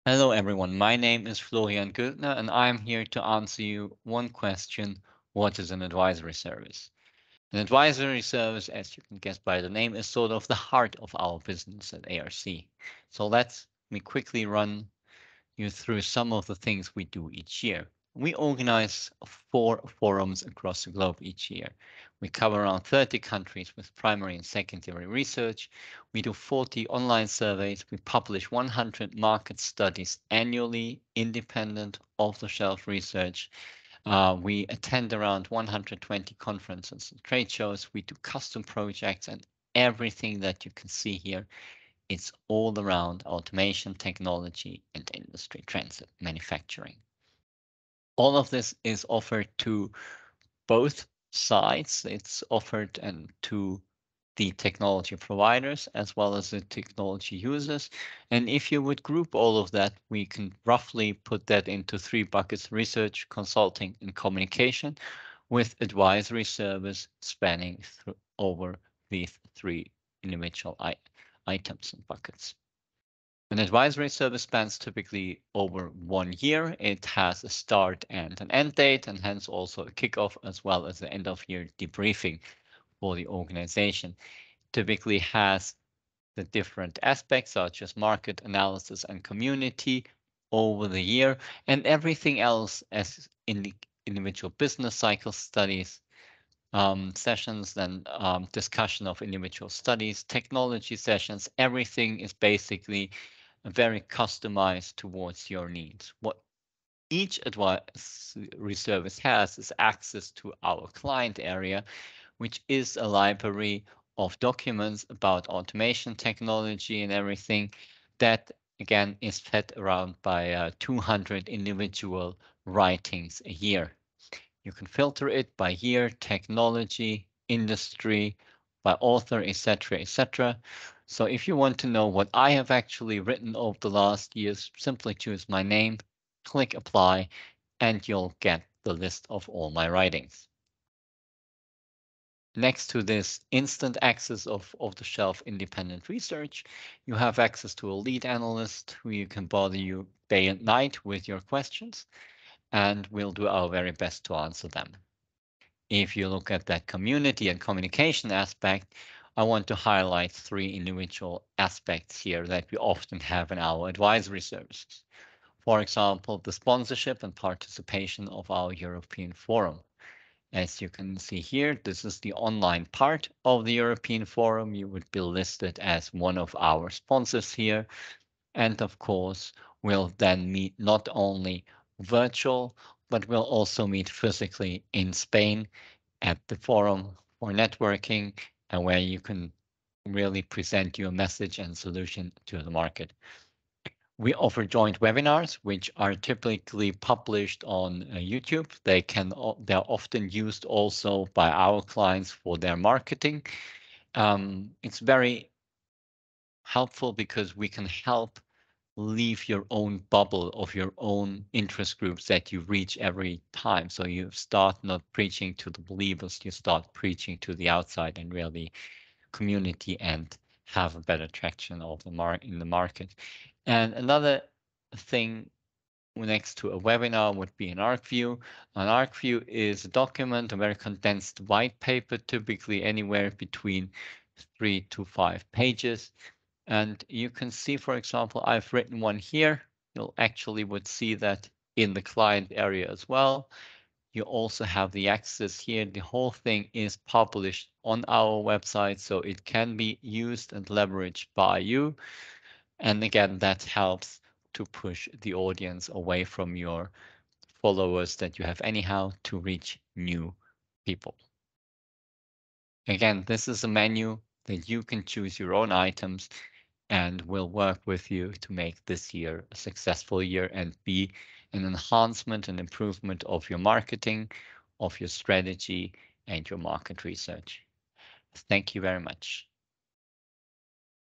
Hello, everyone. My name is Florian Gültner, and I'm here to answer you one question. What is an advisory service? An advisory service, as you can guess by the name, is sort of the heart of our business at ARC. So let me quickly run you through some of the things we do each year. We organize 4 forums across the globe each year. We cover around 30 countries with primary and secondary research. We do 40 online surveys. We publish 100 market studies annually, independent, off-the-shelf research. We attend around 120 conferences and trade shows. We do custom projects and everything that you can see here. It's all around automation, technology, and industry trends at manufacturing. All of this is offered to both sides. It's offered to the technology providers as well as the technology users. And if you would group all of that, we can roughly put that into 3 buckets: research, consulting, and communication, with advisory service spanning over these 3 individual items and buckets. An advisory service spans typically over 1 year. It has a start and an end date, and hence also a kickoff as well as the end of year debriefing for the organization. Typically has the different aspects such as market analysis and community over the year, and everything else as in the individual business cycle studies, sessions, then discussion of individual studies, technology sessions. Everything is basically very customized towards your needs. What each advisory service has is access to our client area, which is a library of documents about automation technology and everything that, again, is fed around by 200 individual writings a year. You can filter it by year, technology, industry, by author, etc., etc. So if you want to know what I have actually written over the last years, simply choose my name, click apply, and you'll get the list of all my writings. Next to this instant access of off-the-shelf independent research, you have access to a lead analyst who you can bother you day and night with your questions, and we'll do our very best to answer them. If you look at that community and communication aspect, I want to highlight 3 individual aspects here that we often have in our advisory services. For example, the sponsorship and participation of our European Forum. As you can see here, this is the online part of the European Forum. You would be listed as one of our sponsors here. And of course, we'll then meet not only virtual, but we'll also meet physically in Spain at the forum for networking and where you can really present your message and solution to the market. We offer joint webinars, which are typically published on YouTube. They're often used also by our clients for their marketing. It's very helpful because we can help leave your own bubble of your own interest groups that you reach every time. So you start not preaching to the believers, you start preaching to the outside and really community and have a better traction of in the market. And another thing next to a webinar would be an ArcView. An ArcView is a document, a very condensed white paper, typically anywhere between 3 to 5 pages. And you can see, for example, I've written one here. You'll actually would see that in the client area as well. You also have the access here. The whole thing is published on our website, so it can be used and leveraged by you. And again, that helps to push the audience away from your followers that you have anyhow to reach new people. Again, this is a menu that you can choose your own items, and we'll work with you to make this year a successful year and be an enhancement and improvement of your marketing, of your strategy, and your market research. Thank you very much.